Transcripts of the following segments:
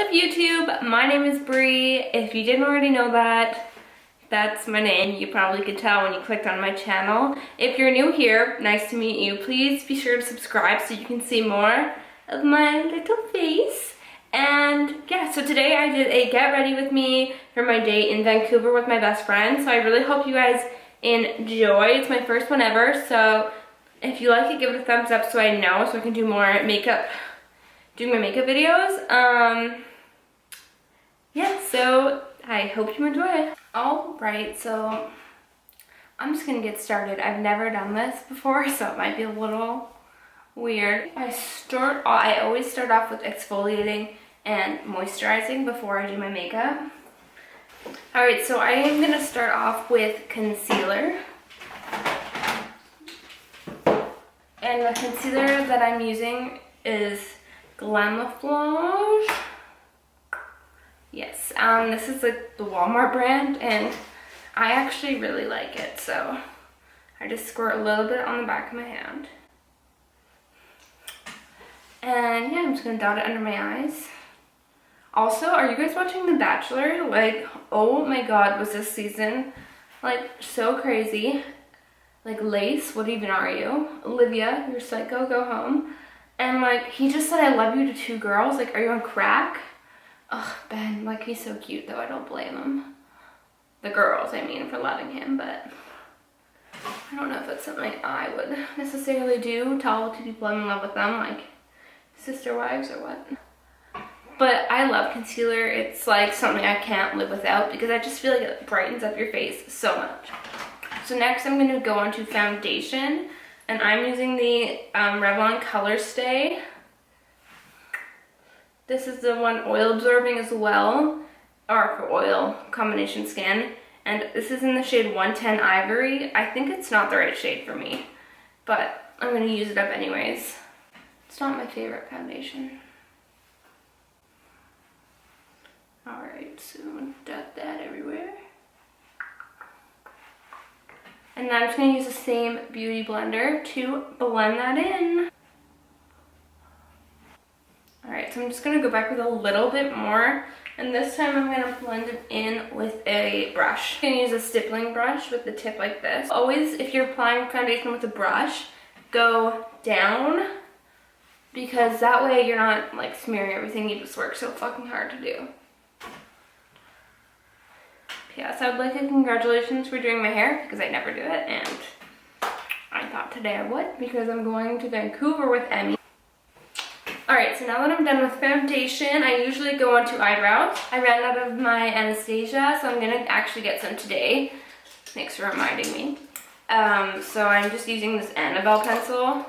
What's up YouTube? My name is Bree. If you didn't already know that, that's my name. You probably could tell when you clicked on my channel. If you're new here, nice to meet you. Please be sure to subscribe so you can see more of my little face. And yeah, so today I did a get ready with me for my date in Vancouver with my best friend. So I really hope you guys enjoy. It's my first one ever, so if you like it, give it a thumbs up so I know, so I can do more makeup, doing my makeup videos. Yeah, so I hope you enjoy. Alright, so I'm just gonna get started. I've never done this before, so it might be a little weird. I always start off with exfoliating and moisturizing before I do my makeup. Alright, so I am gonna start off with concealer. And the concealer that I'm using is Glamouflage. Yes, this is like the Walmart brand, and I actually really like it, so I just squirt a little bit on the back of my hand. And yeah, I'm just gonna dot it under my eyes. Also, are you guys watching The Bachelor? Like, oh my god, was this season like so crazy. Like, Lace, what even are you? Olivia, you're psycho, go home. And like, he just said I love you to two girls. Like, are you on crack? Ugh, Ben, like, he's so cute though, I don't blame him. The girls, I mean, for loving him, but I don't know if it's something I would necessarily do, tell two people I'm in love with them, like sister wives or what. But I love concealer. It's like something I can't live without because I just feel like it brightens up your face so much. So next I'm going to go on to foundation, and I'm using the Revlon Color Stay. This is the one oil absorbing as well, or for oil combination skin. And this is in the shade 110 Ivory. I think it's not the right shade for me, but I'm going to use it up anyways. It's not my favorite foundation. Alright, so dot that everywhere. And then I'm just going to use the same beauty blender to blend that in. Alright, so I'm just going to go back with a little bit more. And this time I'm going to blend it in with a brush. I'm going to use a stippling brush with the tip like this. Always, if you're applying foundation with a brush, go down. Because that way you're not like smearing everything. You just work so fucking hard to do. Yes, I would like a congratulations for doing my hair because I never do it, and I thought today I would because I'm going to Vancouver with Emmy. Alright, so now that I'm done with foundation, I usually go on to eyebrows. I ran out of my Anastasia, so I'm going to actually get some today. Thanks for reminding me. So I'm just using this Annabelle pencil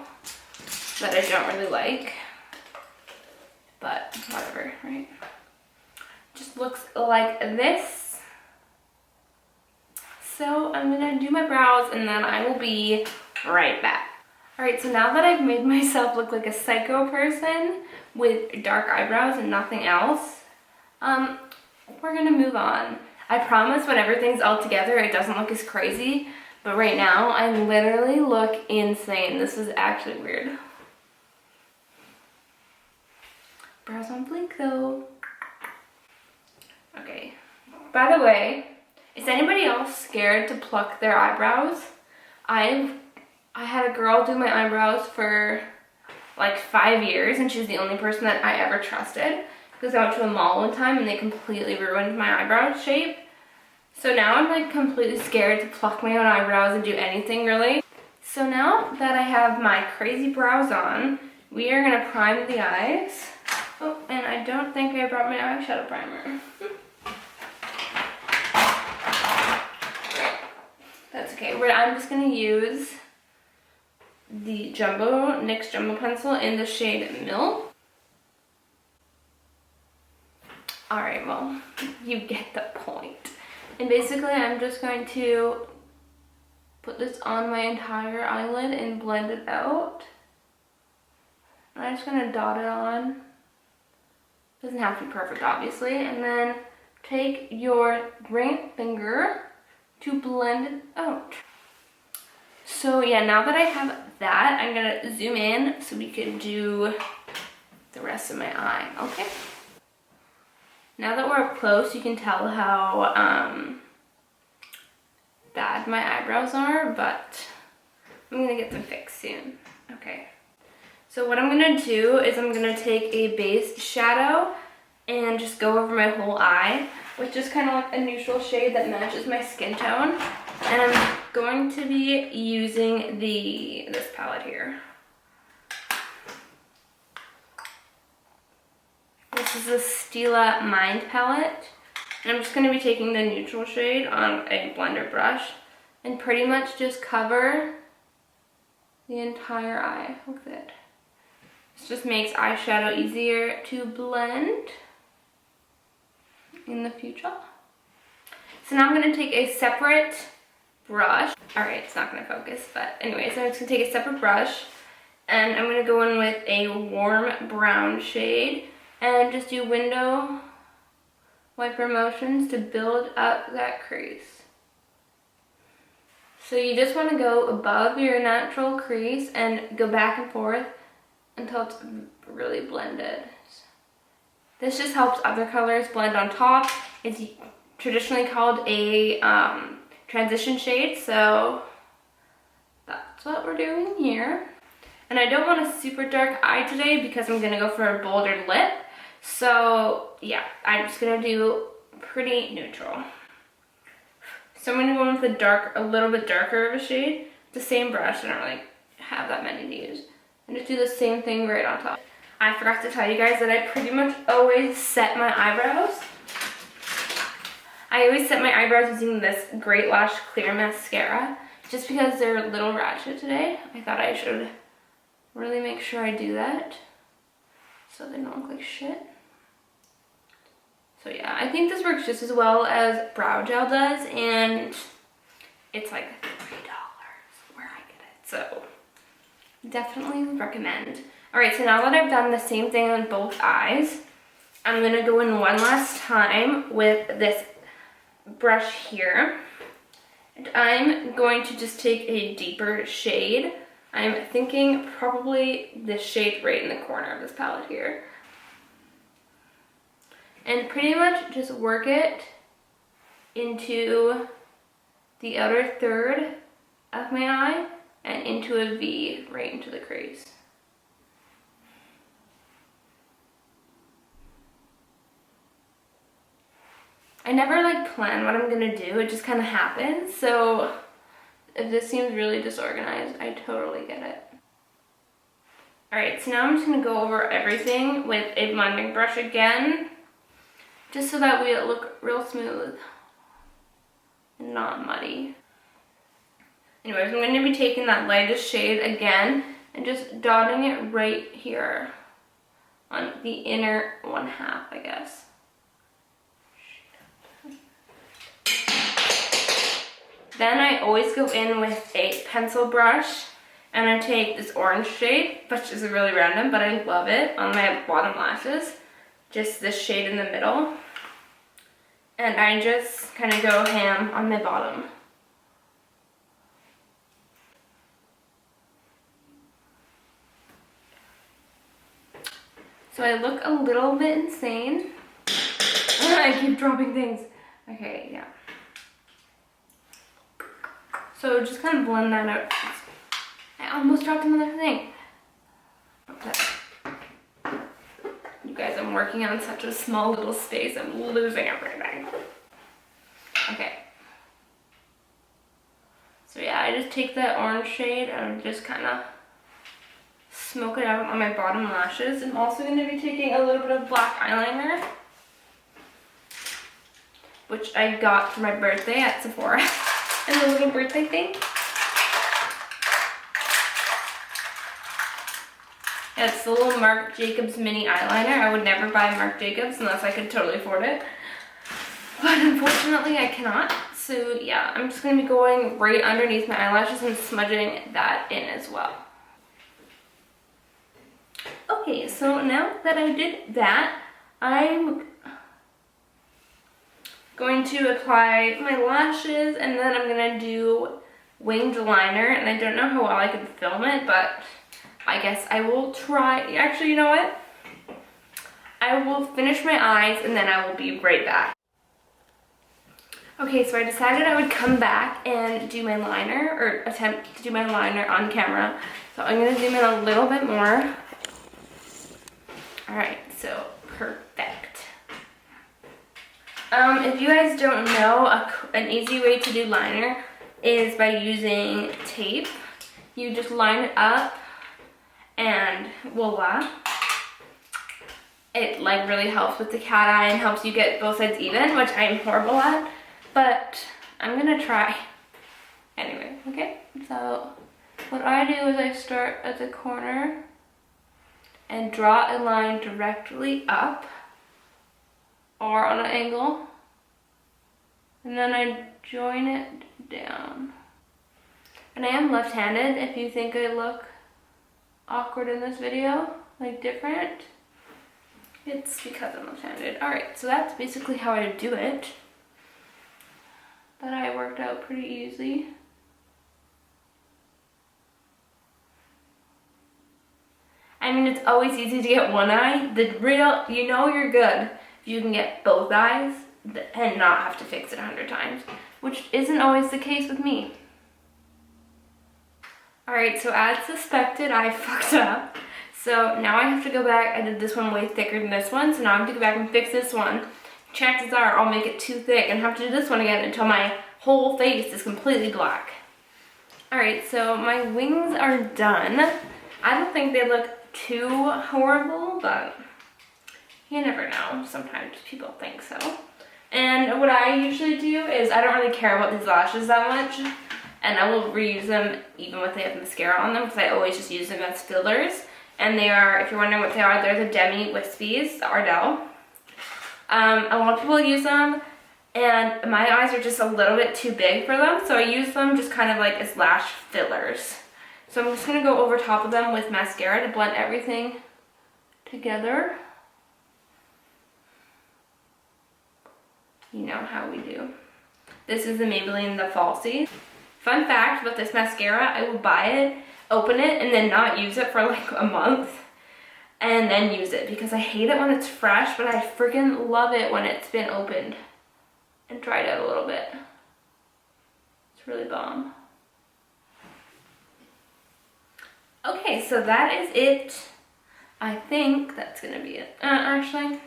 that I don't really like, but whatever, right? Just looks like this. So I'm gonna do my brows and then I will be right back. Alright, so now that I've made myself look like a psycho person with dark eyebrows and nothing else, we're gonna move on. I promise when everything's all together it doesn't look as crazy, but right now I literally look insane. This is actually weird. Brows on fleek though. Okay, by the way, is anybody else scared to pluck their eyebrows? I had a girl do my eyebrows for like 5 years, and she's the only person that I ever trusted because I went to a mall one time and they completely ruined my eyebrow shape. So now I'm like completely scared to pluck my own eyebrows and do anything really. So now that I have my crazy brows on, we are gonna prime the eyes. Oh, and I don't think I brought my eyeshadow primer. That's okay. I'm just going to use the NYX Jumbo Pencil in the shade Milk. Alright, well, you get the point. And basically, I'm just going to put this on my entire eyelid and blend it out. I'm just going to dot it on. Doesn't have to be perfect, obviously. And then take your ring finger to blend it out. So yeah, now that I have that, I'm gonna zoom in so we can do the rest of my eye, okay? Now that we're up close, you can tell how bad my eyebrows are, but I'm gonna get them fixed soon. Okay. So what I'm gonna do is I'm gonna take a base shadow and just go over my whole eye with just kind of like a neutral shade that matches my skin tone. And I'm going to be using this palette here. This is the Stila Mind palette. And I'm just going to be taking the neutral shade on a blender brush and pretty much just cover the entire eye with it. This just makes eyeshadow easier to blend in the future. So now I'm going to take a separate brush. Alright, it's not going to focus, but anyways, I'm just going to take a separate brush and I'm going to go in with a warm brown shade and just do window wiper motions to build up that crease. So you just want to go above your natural crease and go back and forth until it's really blended. This just helps other colors blend on top. It's traditionally called a transition shade, so that's what we're doing here. And I don't want a super dark eye today because I'm gonna go for a bolder lip. So yeah, I'm just gonna do pretty neutral. So I'm gonna go in with a little bit darker of a shade. The same brush, I don't really have that many to use. And just do the same thing right on top. I forgot to tell you guys that I pretty much always set my eyebrows. I always set my eyebrows using this Great Lash Clear Mascara. Just because they're a little ratchet today, I thought I should really make sure I do that so they don't look like shit. So yeah, I think this works just as well as brow gel does, and it's like $3 where I get it. So definitely recommend. Alright, so now that I've done the same thing on both eyes, I'm going to go in one last time with this brush here. And I'm going to just take a deeper shade. I'm thinking probably this shade right in the corner of this palette here. And pretty much just work it into the outer third of my eye and into a V right into the crease. I never like plan what I'm gonna do, it just kind of happens. So if this seems really disorganized, I totally get it. Alright, so now I'm just gonna go over everything with a blending brush again, just so that we look real smooth and not muddy. Anyways, I'm going to be taking that lightest shade again and just dotting it right here on the inner one half, I guess. Then I always go in with a pencil brush and I take this orange shade, which is really random, but I love it, on my bottom lashes. Just this shade in the middle. And I just kind of go ham on my bottom. So I look a little bit insane. I keep dropping things. Okay, yeah. So just kind of blend that out. I almost dropped another thing. Okay. You guys, I'm working on such a small little space. I'm losing everything. Okay. So yeah, I just take that orange shade and just kind of smoke it out on my bottom lashes. I'm also going to be taking a little bit of black eyeliner, which I got for my birthday at Sephora. And the little birthday thing. Yeah, it's the little Marc Jacobs mini eyeliner. I would never buy Marc Jacobs unless I could totally afford it. But unfortunately I cannot. So yeah, I'm just going to be going right underneath my eyelashes and smudging that in as well. Okay, so now that I did that, I'm going to apply my lashes and then I'm going to do winged liner. And I don't know how well I can film it, but I guess I will try. Actually, you know what? I will finish my eyes and then I will be right back. Okay, so I decided I would come back and do my liner, or attempt to do my liner on camera. So I'm gonna zoom in a little bit more. All right, so perfect. If you guys don't know, an easy way to do liner is by using tape. You just line it up and voila. It like really helps with the cat eye and helps you get both sides even, which I'm horrible at, but I'm gonna try. Anyway, okay, so what I do is I start at the corner and draw a line directly up or on an angle, and then I join it down. And I am left-handed, if you think I look awkward in this video, like different, it's because I'm left-handed. Alright, so that's basically how I do it. That I worked out pretty easy. I mean, it's always easy to get one eye. The real, you know you're good if you can get both eyes and not have to fix it 100 times, which isn't always the case with me. Alright, so as suspected, I fucked up. So now I have to go back. I did this one way thicker than this one, so now I have to go back and fix this one. Chances are I'll make it too thick and have to do this one again until my whole face is completely black. Alright, so my wings are done. I don't think they look too horrible, but you never know. Sometimes people think so. And what I usually do is I don't really care about these lashes that much, and I will reuse them even if they have mascara on them, because I always just use them as fillers. And they are, if you're wondering what they are, they're the Demi Wispies, the Ardell. A lot of people use them, and my eyes are just a little bit too big for them, so I use them just kind of like as lash fillers. So I'm just going to go over top of them with mascara to blend everything together. You know how we do. This is the Maybelline The Falsies. Fun fact about this mascara, I will buy it, open it, and then not use it for like a month, and then use it, because I hate it when it's fresh, but I freaking love it when it's been opened and dried out a little bit. It's really bomb. Okay, so that is it. I think that's gonna be it. Actually,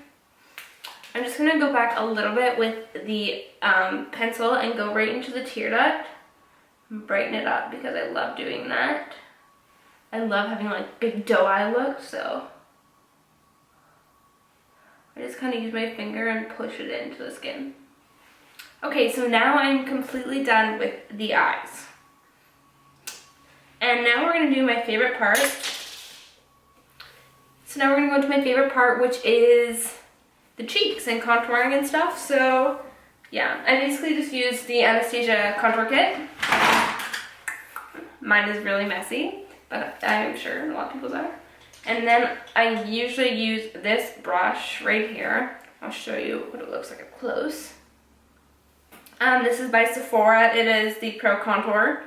I'm just gonna go back a little bit with the pencil and go right into the tear duct and brighten it up, because I love doing that. I love having like big doe eye look, so I just kind of use my finger and push it into the skin. Okay, so now I'm completely done with the eyes. And now we're going to do my favorite part. So now we're going to go into my favorite part, which is the cheeks and contouring and stuff. So yeah, I basically just used the Anastasia contour kit. Mine is really messy, but I'm sure a lot of people's are. And then I usually use this brush right here. I'll show you what it looks like up close. This is by Sephora. It is the Pro Contour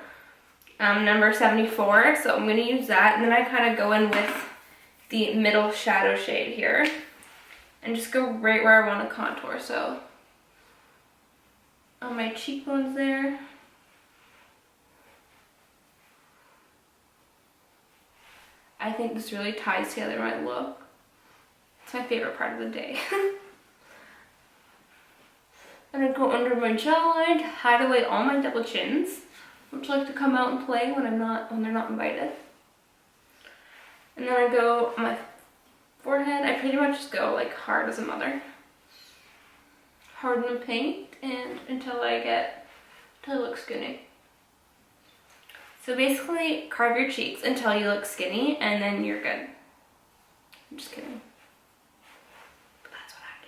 number 74. So I'm going to use that. And then I kind of go in with the middle shadow shade here. And just go right where I want to contour. So on my cheekbones there. I think this really ties together my look. It's my favorite part of the day. And I go under my jawline to hide away all my double chins, which like to come out and play when they're not invited. And then I go on my forehead. I pretty much just go like hard as a mother. Harden the paint and until I look skinny. So basically, carve your cheeks until you look skinny, and then you're good. I'm just kidding. But that's what I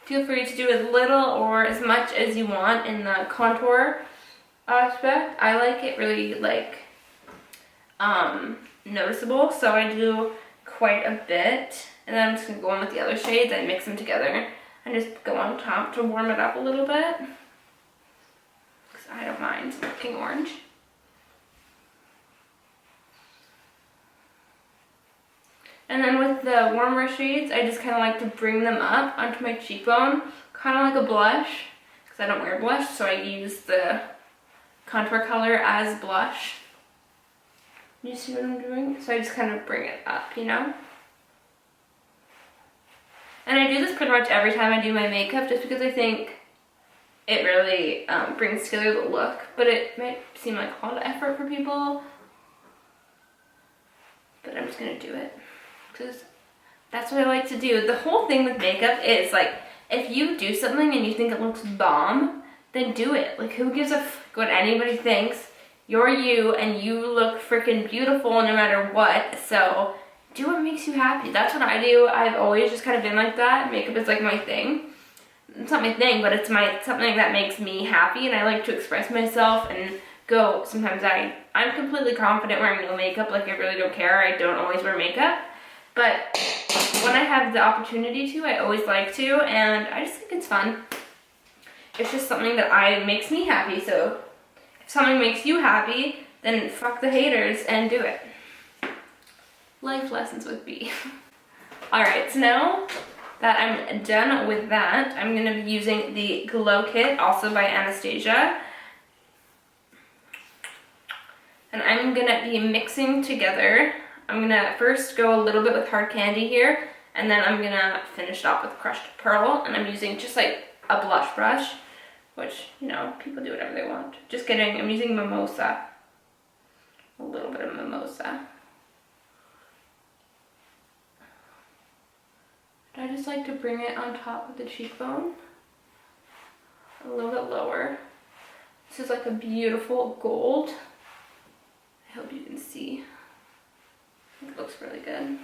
do. Feel free to do as little or as much as you want in the contour aspect. I like it really like noticeable, so I do quite a bit. And then I'm just gonna go on with the other shades and mix them together and just go on top to warm it up a little bit. I don't mind looking orange. And then with the warmer shades, I just kind of like to bring them up onto my cheekbone, kind of like a blush, because I don't wear blush, so I use the contour color as blush. You see what I'm doing? So I just kind of bring it up, you know? And I do this pretty much every time I do my makeup, just because I think it really brings together the look, but it might seem like a lot of effort for people. But I'm just gonna do it, because that's what I like to do. The whole thing with makeup is like, if you do something and you think it looks bomb, then do it. Like, who gives a f what anybody thinks? You're you, and you look freaking beautiful no matter what, so do what makes you happy. That's what I do. I've always just kind of been like that. Makeup is like my thing. It's not my thing, but it's something that makes me happy, and I like to express myself and go. Sometimes I'm completely confident wearing no makeup. Like, I really don't care. I don't always wear makeup, but when I have the opportunity to, I always like to, and I just think it's fun. It's just something that makes me happy, so if something makes you happy, then fuck the haters and do it. Life lessons with B. Alright, so now that I'm done with that, I'm going to be using the Glow Kit, also by Anastasia. And I'm going to be mixing together. I'm going to first go a little bit with Hard Candy here, and then I'm going to finish it off with Crushed Pearl. And I'm using just like a blush brush, which, you know, people do whatever they want. Just kidding, I'm using Mimosa. A little bit of Mimosa. I just like to bring it on top of the cheekbone, a little bit lower. This is like a beautiful gold. I hope you can see. It looks really good.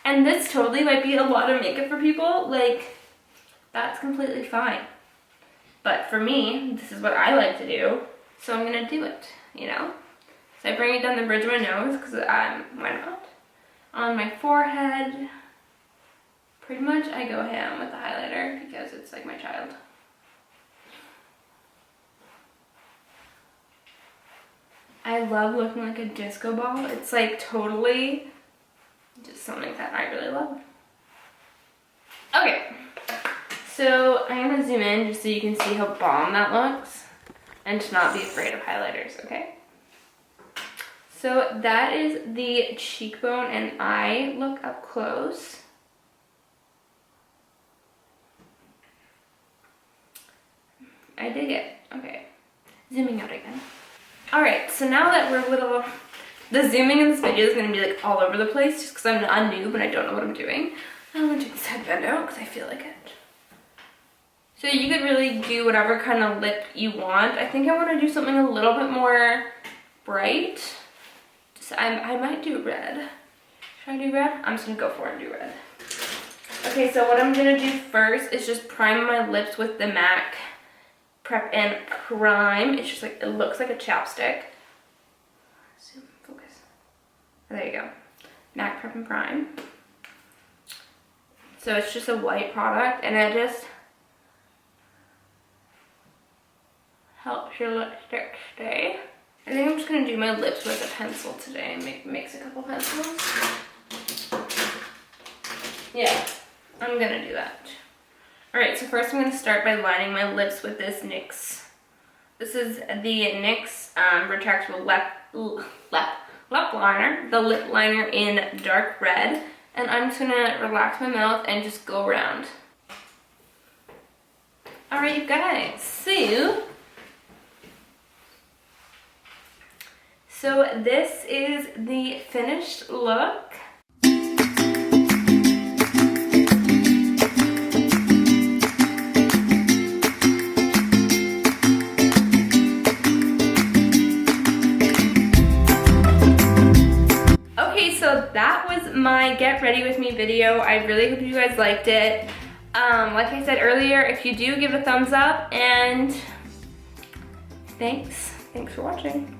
And this totally might be a lot of makeup for people. Like, that's completely fine. But for me, this is what I like to do, so I'm gonna do it, you know? So I bring it down the bridge of my nose, because why not? On my forehead. Pretty much I go ham with the highlighter because it's like my child. I love looking like a disco ball. It's like totally just something that I really love. Okay, so I'm gonna zoom in just so you can see how bomb that looks and to not be afraid of highlighters, okay? So that is the cheekbone and eye look up close. I dig it. Okay, zooming out again. Alright, so now that we're the zooming in this video is going to be like all over the place just because I'm a noob and I don't know what I'm doing. I'm going to take this headband out because I feel like it. So you could really do whatever kind of lip you want. I think I want to do something a little bit more bright. So I might do red. Should I do red? I'm just going to go for it and do red. Okay, so what I'm going to do first is just prime my lips with the MAC Prep and Prime. It's just like, it looks like a chapstick. Zoom, focus. Oh, there you go. MAC Prep and Prime. So it's just a white product, and it just helps your lipstick stay. I think I'm just gonna do my lips with a pencil today and mix a couple pencils. Yeah, I'm gonna do that. Alright, so first I'm going to start by lining my lips with this NYX. This is the NYX Retractable Lip Liner, the lip liner in dark red. And I'm just going to relax my mouth and just go around. Alright, you guys, so this is the finished look. So that was my get ready with me video. I really hope you guys liked it. Like I said earlier, if you do, give it a thumbs up, and thanks for watching.